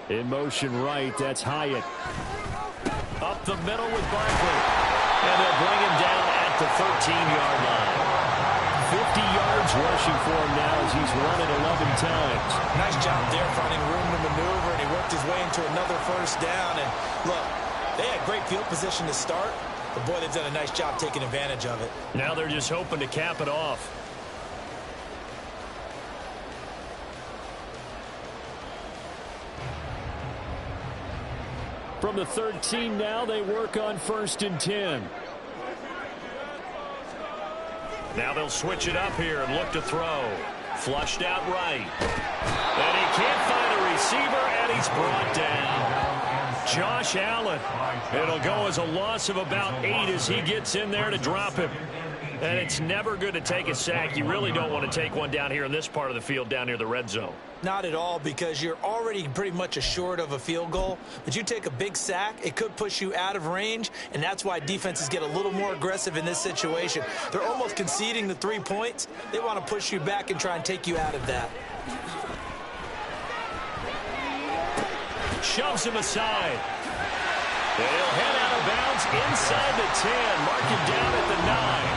In motion right, that's Hyatt. Up the middle with Barkley. And they'll bring him down at the 13-yard line. 50 yards rushing for him now as he's run it 11 times. Nice job there finding room to maneuver, and he worked his way into another first down. And look, they had great field position to start, but boy, they've done a nice job taking advantage of it. Now they're just hoping to cap it off. From the 13 now, they work on 1st and 10. Now they'll switch it up here and look to throw. Flushed out right. And he can't find a receiver, and he's brought down. Josh Allen. It'll go as a loss of about 8 as he gets in there to drop him. And it's never good to take a sack. You really don't want to take one down here in this part of the field, down near the red zone. Not at all, because you're already pretty much assured of a field goal. But you take a big sack, it could push you out of range, and that's why defenses get a little more aggressive in this situation. They're almost conceding the 3 points. They want to push you back and try and take you out of that. Shoves him aside. They'll head out of bounds inside the 10. Mark him down at the 9.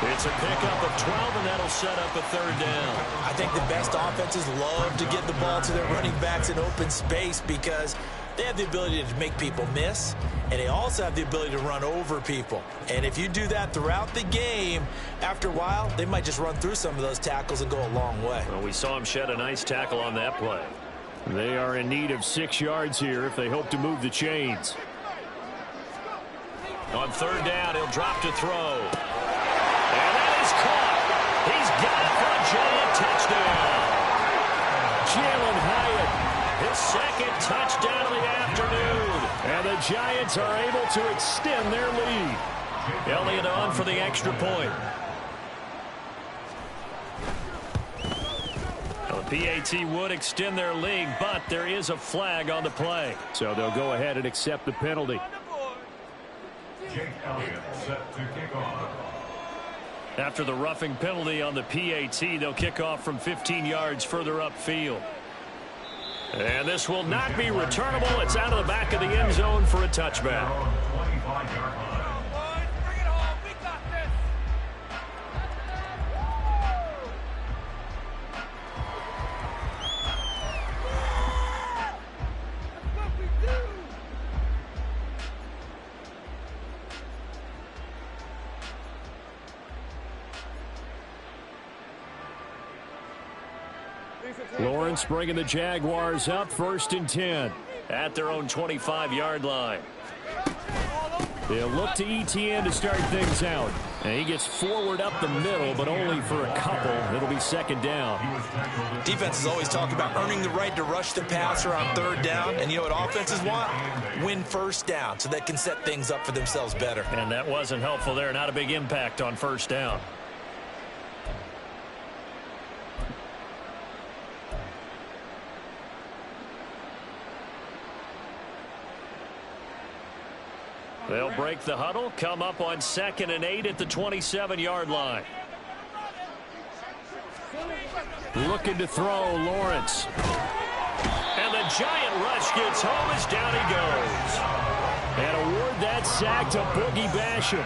It's a pickup of 12, and that'll set up a 3rd down. I think the best offenses love to get the ball to their running backs in open space because they have the ability to make people miss, and they also have the ability to run over people. And if you do that throughout the game, after a while, they might just run through some of those tackles and go a long way. Well, we saw him shed a nice tackle on that play. They are in need of 6 yards here if they hope to move the chains. On 3rd down, he'll drop to throw. And that is caught. He's got it for a giant touchdown. Jalen Hyatt, His 2nd touchdown of the afternoon. and the Giants are able to extend their lead. Elliott on for the extra point. Well, the PAT would extend their lead, but there is a flag on the play. So they'll go ahead and accept the penalty. Jake Elliott set to kick off. After the roughing penalty on the PAT, they'll kick off from 15 yards further upfield. And this will not be returnable. It's out of the back of the end zone for a touchback. 25-yard line. Lawrence bringing the Jaguars up 1st and 10. At their own 25-yard line. They'll look to ETN to start things out. And he gets forward up the middle, but only for a couple. It'll be 2nd down. Defenses always talk about earning the right to rush the passer on 3rd down. And you know what offenses want? Win 1st down so they can set things up for themselves better. And that wasn't helpful there. Not a big impact on 1st down. They'll break the huddle, come up on 2nd and 8 at the 27-yard line. Looking to throw, Lawrence. And the giant rush gets home as down he goes. And award that sack to Boogie Basham.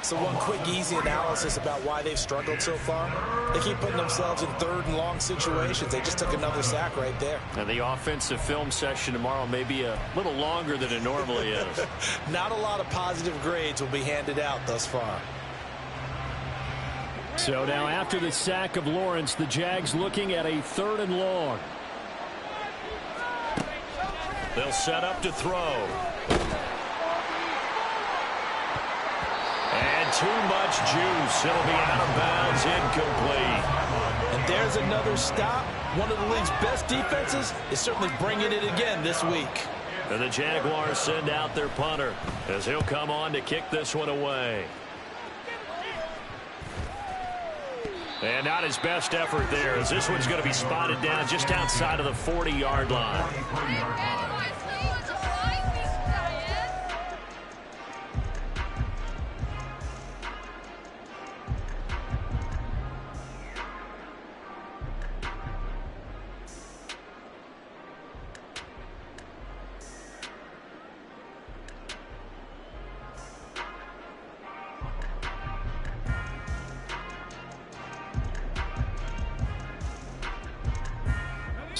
So one quick, easy analysis about why they've struggled so far. They keep putting themselves in 3rd and long situations. They just took another sack right there. And the offensive film session tomorrow may be a little longer than it normally is. Not a lot of positive grades will be handed out thus far. So now after the sack of Lawrence, the Jags looking at a 3rd and long. They'll set up to throw. And too much juice. It'll be out of bounds, incomplete. And there's another stop. One of the league's best defenses is certainly bringing it again this week. And the Jaguars send out their punter as he'll come on to kick this one away. And not his best effort there, as this one's going to be spotted down just outside of the 40-yard line.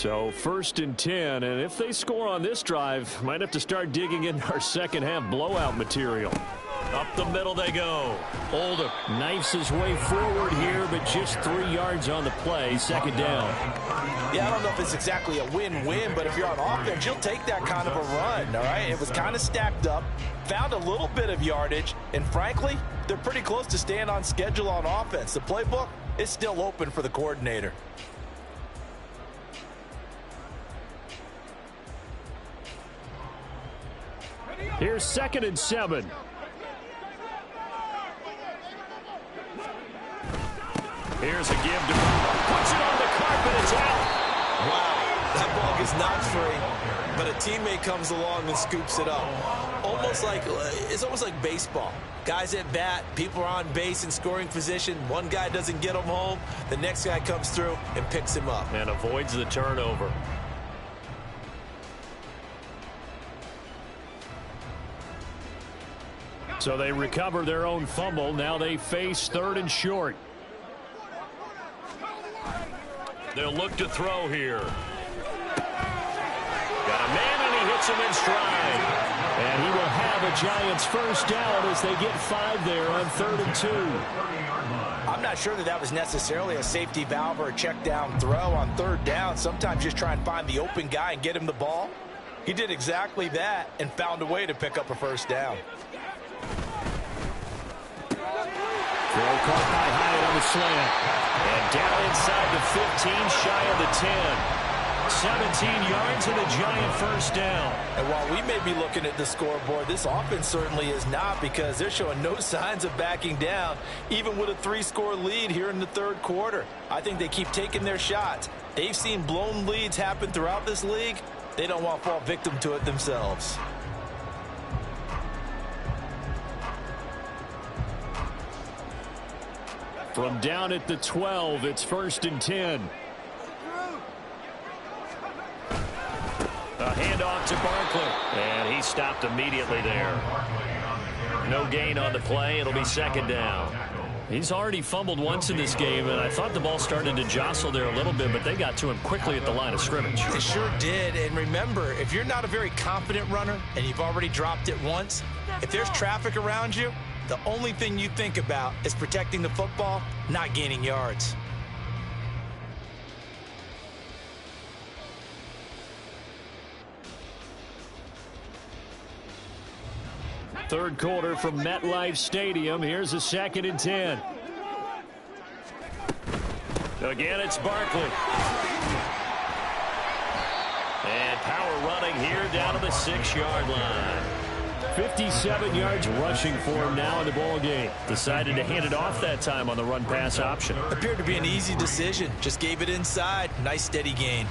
So 1st and 10, and if they score on this drive, might have to start digging in our second half blowout material. Up the middle they go. Oldham knifes his way forward here, but just 3 yards on the play. 2nd down. Yeah, I don't know if it's exactly a win-win, but if you're on offense, you'll take that kind of a run, all right? It was kind of stacked up, found a little bit of yardage, and frankly, they're pretty close to staying on schedule on offense. The playbook is still open for the coordinator. Here's 2nd and 7. Here's a give to puts it on the carpet. It's out. Wow, that ball gets knocked free, but a teammate comes along and scoops it up. It's almost like baseball. Guys at bat, people are on base in scoring position. One guy doesn't get him home. The next guy comes through and picks him up. And avoids the turnover. So they recover their own fumble. Now they face 3rd and short. They'll look to throw here. Got a man, and he hits him in stride. And he will have a Giants first down as they get 5 there on 3rd and 2. I'm not sure that was necessarily a safety valve or a check down throw on 3rd down. Sometimes just try and find the open guy and get him the ball. He did exactly that and found a way to pick up a first down. Throw caught by Hyatt on the slant. And down inside the 15, shy of the 10. 17 yards and a Giant first down. And while we may be looking at the scoreboard, this offense certainly is not, because they're showing no signs of backing down, even with a 3-score lead here in the 3rd quarter. I think they keep taking their shots. They've seen blown leads happen throughout this league. They don't want to fall victim to it themselves. From down at the 12, it's 1st and 10. A handoff to Barkley. And he stopped immediately there. No gain on the play. It'll be 2nd down. He's already fumbled once in this game, and I thought the ball started to jostle there a little bit, but they got to him quickly at the line of scrimmage. They sure did. And remember, if you're not a very confident runner and you've already dropped it once, if there's traffic around you, the only thing you think about is protecting the football, not gaining yards. Third quarter from MetLife Stadium. Here's a 2nd and 10. Again, it's Barkley. And power running here down to the 6-yard line. 57 yards rushing for him now in the ball game. Decided to hand it off that time on the run-pass option. Appeared to be an easy decision. Just gave it inside. Nice steady gain.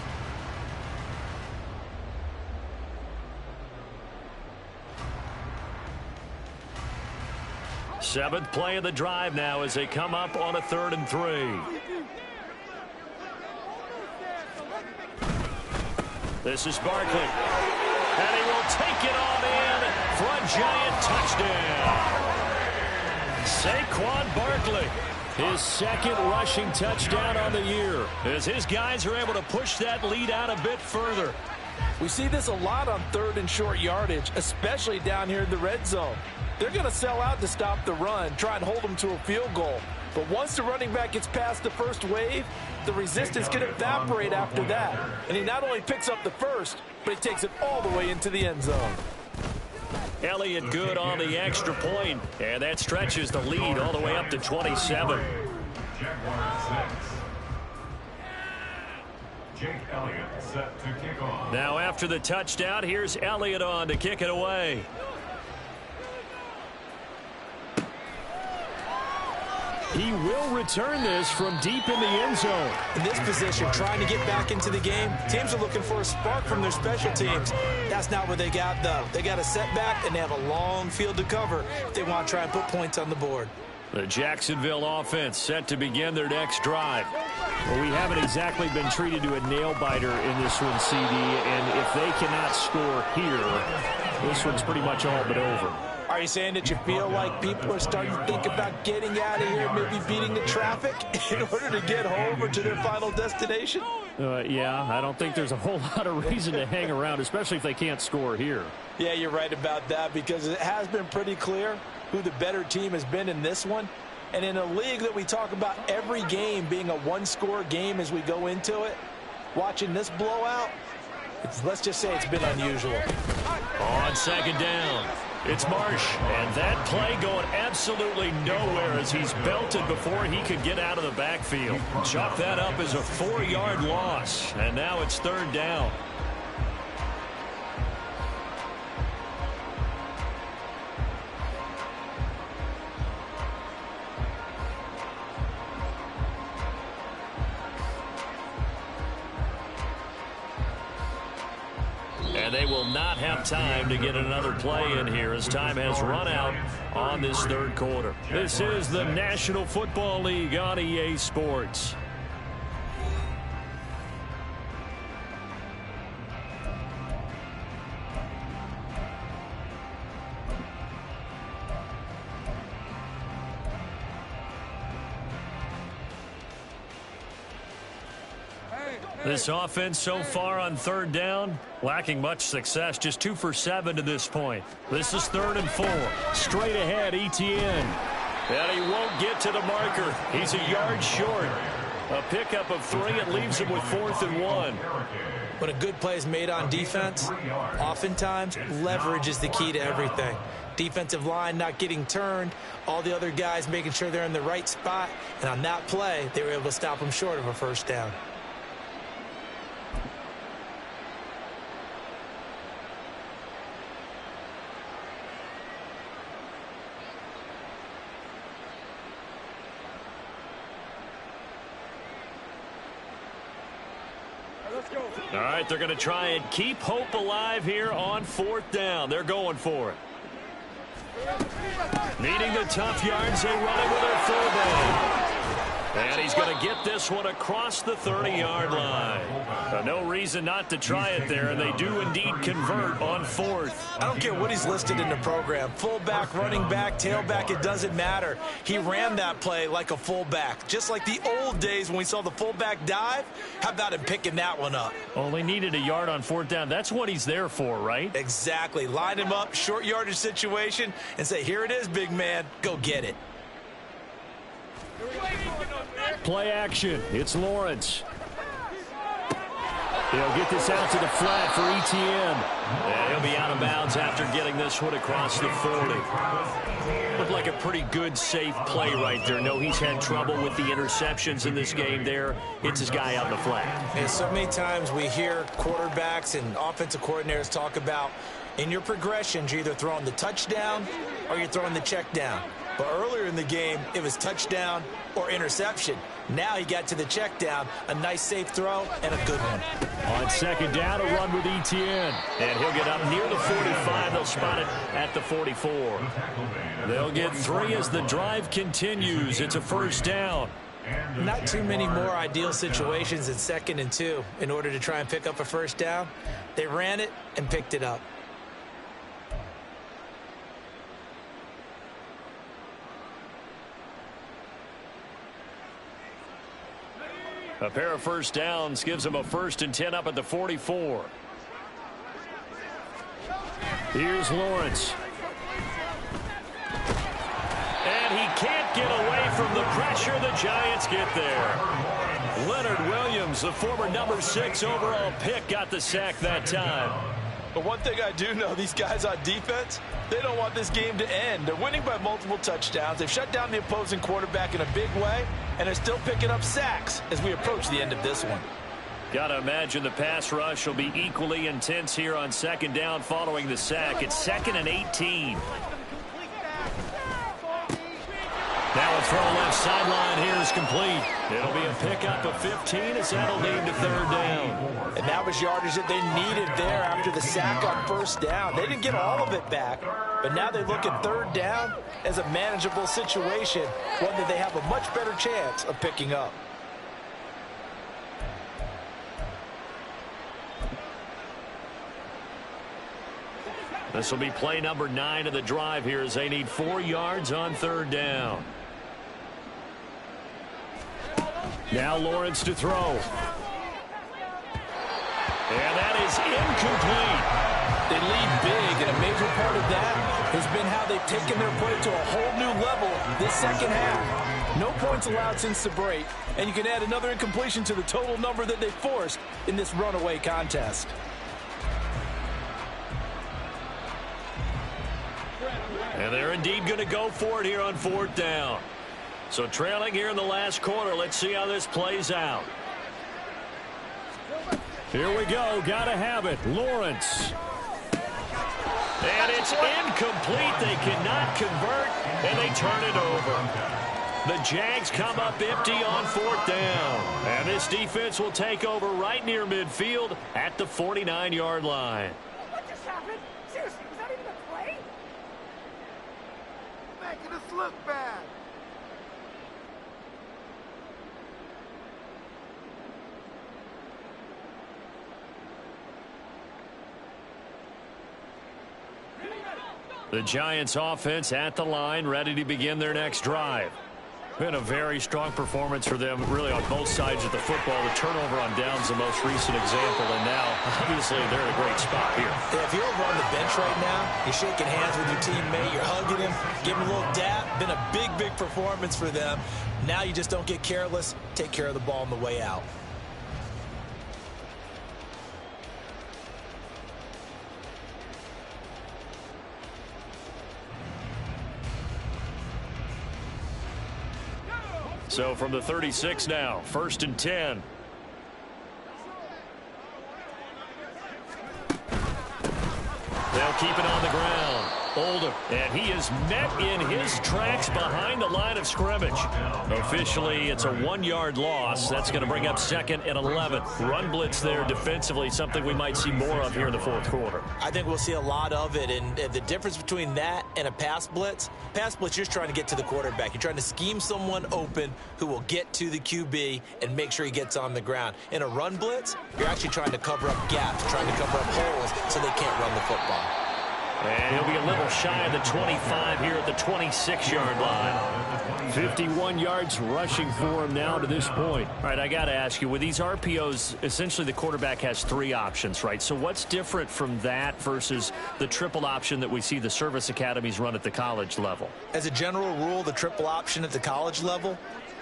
Seventh play of the drive now as they come up on a 3rd and 3. This is Barkley. And he will take it on in for a Giant touchdown. Saquon Barkley. His 2nd rushing touchdown on the year, as his guys are able to push that lead out a bit further. We see this a lot on 3rd and short yardage, especially down here in the red zone. They're going to sell out to stop the run, try and hold them to a field goal. But once the running back gets past the first wave, the resistance can evaporate after that. And he not only picks up the first, but he takes it all the way into the end zone. Elliott good on the extra point, and that stretches the lead all the way up to 27. Jake Elliott set to kick off. Now after the touchdown, here's Elliott on to kick it away. He will return this from deep in the end zone. In this position, trying to get back into the game, teams are looking for a spark from their special teams. That's not what they got, though. They got a setback, and they have a long field to cover if they want to try and put points on the board. The Jacksonville offense set to begin their next drive. Well, we haven't exactly been treated to a nail-biter in this one, CD, and if they cannot score here, this one's pretty much all but over. Are you saying that you feel like people are starting to think about getting out of here, maybe beating the traffic in order to get home or to their final destination? Yeah, I don't think there's a whole lot of reason to hang around, especially if they can't score here. Yeah, you're right about that, because it has been pretty clear who the better team has been in this one. And in a league that we talk about every game being a one-score game as we go into it, watching this blowout, let's just say it's been unusual. On second down, it's Marsh. And that play going absolutely nowhere as he's belted before he could get out of the backfield. Chalk that up as a 4-yard loss. And now it's third down. And they will not have time to get another play in here as time has run out on this third quarter. This is the National Football League on EA Sports. This offense so far on third down, lacking much success, just 2 for 7 to this point. This is 3rd and 4. Straight ahead, Etienne. And he won't get to the marker. He's a yard short. A pickup of 3. It leaves him with 4th and 1. When a good play is made on defense, oftentimes leverage is the key to everything. Defensive line not getting turned, all the other guys making sure they're in the right spot. And on that play, they were able to stop him short of a first down. All right, they're going to try and keep hope alive here on 4th down. They're going for it. Needing the tough yards, they run it with their fullback. And he's going to get this one across the 30-yard line. No reason not to try it there, and they do indeed convert on 4th. I don't care what he's listed in the program. Fullback, running back, tailback, it doesn't matter. He ran that play like a fullback, just like the old days when we saw the fullback dive. How about him picking that one up? Only needed a yard on 4th down. That's what he's there for, right? Exactly. Line him up, short yardage situation, and say, here it is, big man. Go get it. Play action. It's Lawrence. He'll get this out to the flat for Etienne. And he'll be out of bounds after getting this one across the 40. Looked like a pretty good, safe play right there. No, he's had trouble with the interceptions in this game there. It's his guy out in the flat. And so many times we hear quarterbacks and offensive coordinators talk about in your progressions, you're either throwing the touchdown or you're throwing the check down. But earlier in the game, it was touchdown or interception. Now he got to the check down, a nice safe throw, and a good one. On second down, a run with Etienne. And he'll get up near the 45. They'll spot it at the 44. They'll get 3 as the drive continues. It's a first down. Not too many more ideal situations in 2nd and 2 in order to try and pick up a first down. They ran it and picked it up. A pair of first downs gives them a 1st and 10 up at the 44. Here's Lawrence. And he can't get away from the pressure. The Giants get there. Leonard Williams, the former number 6 overall pick, got the sack that time. But one thing I do know, these guys on defense, they don't want this game to end. They're winning by multiple touchdowns. They've shut down the opposing quarterback in a big way, and they're still picking up sacks as we approach the end of this one. Got to imagine the pass rush will be equally intense here on 2nd down following the sack. It's 2nd and 18. Now a throw left sideline here is complete. It'll be a pickup of 15 as that'll lead to 3rd down. And that was yardage that they needed there after the sack on 1st down. They didn't get all of it back, but now they look at 3rd down as a manageable situation, one that they have a much better chance of picking up. This will be play number 9 of the drive here as they need 4 yards on 3rd down. Now Lawrence to throw. And that is incomplete. They lead big, and a major part of that has been how they've taken their play to a whole new level this second half. No points allowed since the break, and you can add another incompletion to the total number that they forced in this runaway contest. And they're indeed going to go for it here on 4th down. So trailing here in the last quarter. Let's see how this plays out. Here we go. Got to have it. Lawrence. And it's incomplete. They cannot convert, and they turn it over. The Jags come up empty on 4th down. And this defense will take over right near midfield at the 49-yard line. What just happened? Seriously, was that even a play? Making us look bad. The Giants offense at the line, ready to begin their next drive. Been a very strong performance for them, really, on both sides of the football. The turnover on downs, the most recent example, and now, obviously, they're in a great spot here. Yeah, if you're over on the bench right now, you're shaking hands with your teammate, you're hugging him, giving him a little dap. Been a big, big performance for them. Now you just don't get careless. Take care of the ball on the way out. So from the 36 now, 1st and 10. They'll keep it on the ground. Oldham, and he is met in his tracks behind the line of scrimmage. Officially, it's a 1-yard loss. That's going to bring up 2nd and 11. Run blitz there defensively, something we might see more of here in the 4th quarter. I think we'll see a lot of it, and the difference between that and a pass blitz, you're just trying to get to the quarterback. You're trying to scheme someone open who will get to the QB and make sure he gets on the ground. In a run blitz, you're actually trying to cover up gaps, trying to cover up holes so they can't run the football. And he'll be a little shy of the 25 here at the 26-yard line. 51 yards rushing for him now to this point. All right, I got to ask you, with these RPOs, essentially the quarterback has 3 options, right? So what's different from that versus the triple option that we see the service academies run at the college level? As a general rule, the triple option at the college level,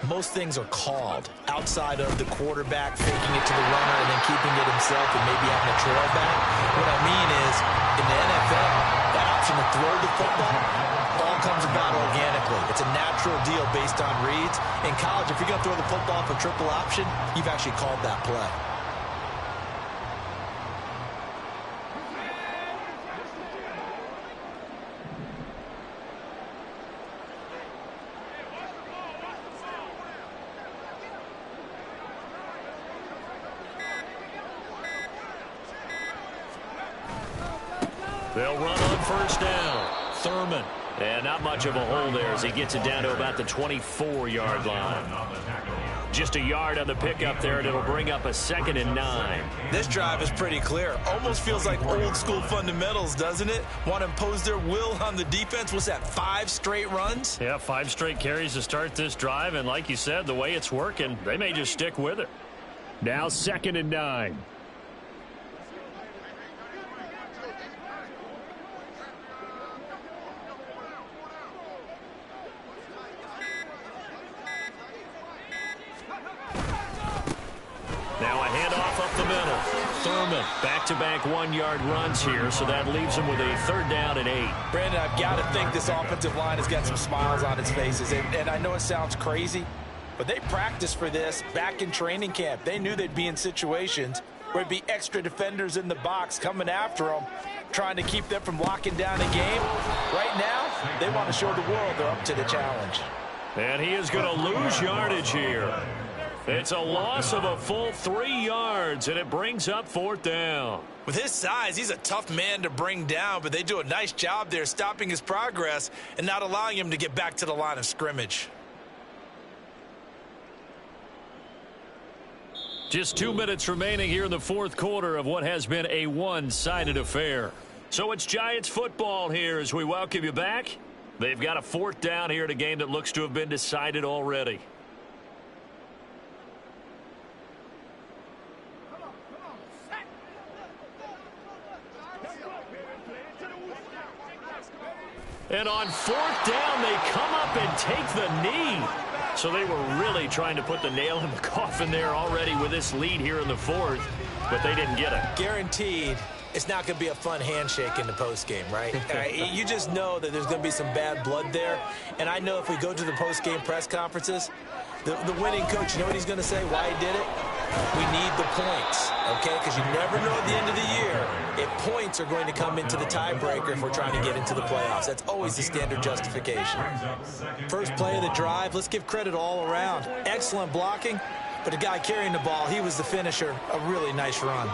most things are called outside of the quarterback faking it to the runner and then keeping it himself and maybe having a trail back. What I mean is, in the NFL, that option to throw the football all comes about organically. It's a natural deal based on reads. In college, if you're going to throw the football for triple option, you've actually called that play. They'll run on 1st down. Thurman. And not much of a hole there as he gets it down to about the 24-yard line. Just a yard on the pickup there, and it'll bring up a 2nd and 9. This drive is pretty clear. Almost feels like old school fundamentals, doesn't it? Want to impose their will on the defense. What's that, 5 straight runs? Yeah, 5 straight carries to start this drive, and like you said, the way it's working, they may just stick with it. Now 2nd and 9. Now a handoff up the middle. Thurman, back-to-back 1-yard runs here, so that leaves him with a 3rd down and 8. Brandon, I've got to think this offensive line has got some smiles on its faces. And I know it sounds crazy, but they practiced for this back in training camp. They knew they'd be in situations where there'd be extra defenders in the box coming after them, trying to keep them from locking down a game. Right now, they want to show the world they're up to the challenge. And he is going to lose yardage here. It's a loss of a full 3 yards, and it brings up 4th down. With his size, he's a tough man to bring down, but they do a nice job there stopping his progress and not allowing him to get back to the line of scrimmage. Just 2 minutes remaining here in the 4th quarter of what has been a one-sided affair. So it's Giants football here as we welcome you back. They've got a 4th down here in a game that looks to have been decided already. And on fourth down, they come up and take the knee. So they were really trying to put the nail in the coffin there already with this lead here in the fourth, but they didn't get it. Guaranteed it's not going to be a fun handshake in the postgame, right? You just know that there's going to be some bad blood there. And I know if we go to the postgame press conferences, the winning coach, you know what he's going to say, why he did it? We need the points, okay? Because you never know at the end of the year if points are going to come into the tiebreaker if we're trying to get into the playoffs. That's always the standard justification. First play of the drive, let's give credit all around. Excellent blocking, but the guy carrying the ball, he was the finisher. A really nice run.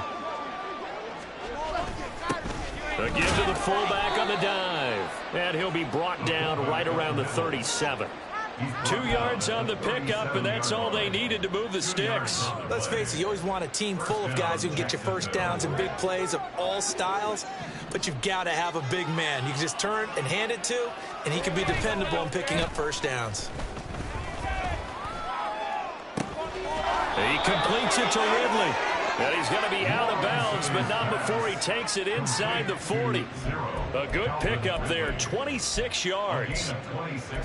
Again to the fullback on the dive. And he'll be brought down right around the 37. 2 yards on the pickup, and that's all they needed to move the sticks. Let's face it, you always want a team full of guys who can get you first downs and big plays of all styles, but you've got to have a big man you can just turn and hand it to, and he can be dependable in picking up first downs. He completes it to Ridley. And he's going to be out of bounds, but not before he takes it inside the 40. A good pickup there, 26 yards.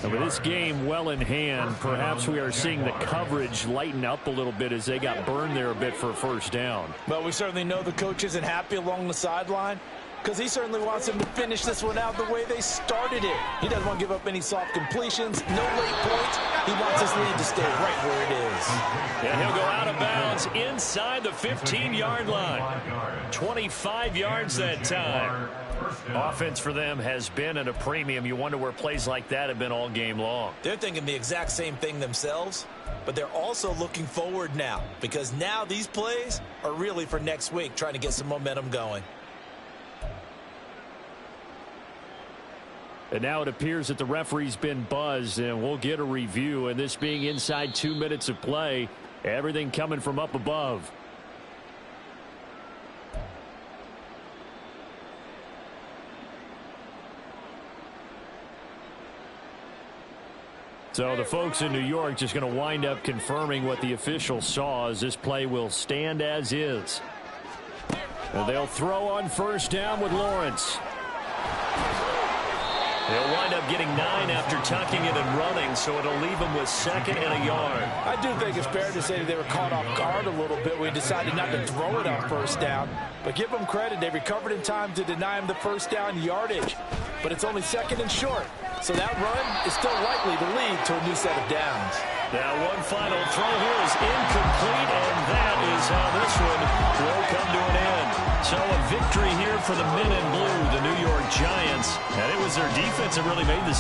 And with this game well in hand, perhaps we are seeing the coverage lighten up a little bit as they got burned there a bit for a first down. Well, we certainly know the coach isn't happy along the sideline because he certainly wants them to finish this one out the way they started it. He doesn't want to give up any soft completions, no late points. He wants his lead to stay right where it is. And he'll go out of bounds inside the 15-yard line. 25 yards that time. Offense for them has been at a premium. You wonder where plays like that have been all game long. They're thinking the exact same thing themselves, but they're also looking forward now because now these plays are really for next week, trying to get some momentum going. And now it appears that the referee's been buzzed, and we'll get a review. And this being inside 2 minutes of play, everything coming from up above. So the folks in New York just going to wind up confirming what the official saw as this play will stand as is. And they'll throw on first down with Lawrence. They'll wind up getting 9 after tucking it and running, so it'll leave them with 2nd and a yard. I do think it's fair to say that they were caught off guard a little bit. We decided not to throw it on first down. But give them credit. They recovered in time to deny him the first down yardage. But it's only 2nd and short. So that run is still likely to lead to a new set of downs. Now one final throw here is incomplete, and that is how this one will come to an end. So a victory here for the men in blue, the New York Giants. And it was their defense that really made the